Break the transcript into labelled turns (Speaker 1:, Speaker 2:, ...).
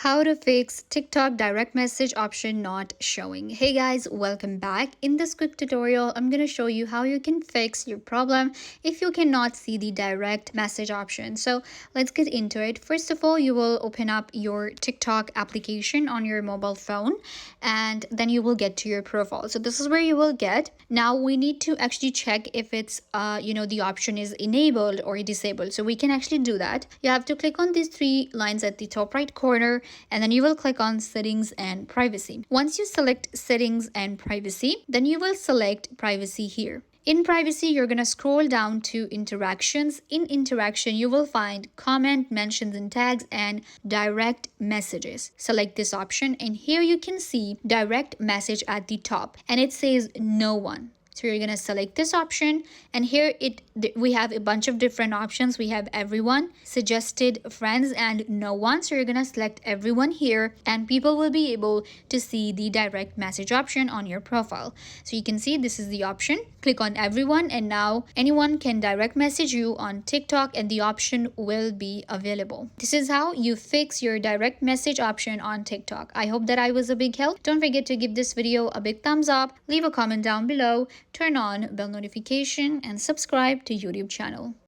Speaker 1: How to fix TikTok direct message option not showing. Hey guys, welcome back. In this quick tutorial, I'm going to show you how you can fix your problem if you cannot see the direct message option. So let's get into it. First of all, you will open up your TikTok application on your mobile phone and then you will get to your profile. So this is where you will get. Now we need to actually check if it's the option is enabled or disabled. So we can actually do that. You have to click on these three lines at the top right corner and then you will click on settings and privacy. Once you select settings and privacy, then you will select privacy here. In privacy, you're going to scroll down to interactions. In interaction, you will find comment, mentions and tags, and direct messages. Select this option and here you can see direct message at the top and it says no one. So you're going to select this option and here we have a bunch of different options. We have everyone, suggested friends, and no one. So you're going to select everyone here and people will be able to see the direct message option on your profile. So you can see this is the option. Click on everyone and now anyone can direct message you on TikTok and the option will be available. This is how you fix your direct message option on TikTok. I hope that I was a big help. Don't forget to give this video a big thumbs up, leave a comment down below, turn on bell notification and subscribe to YouTube channel.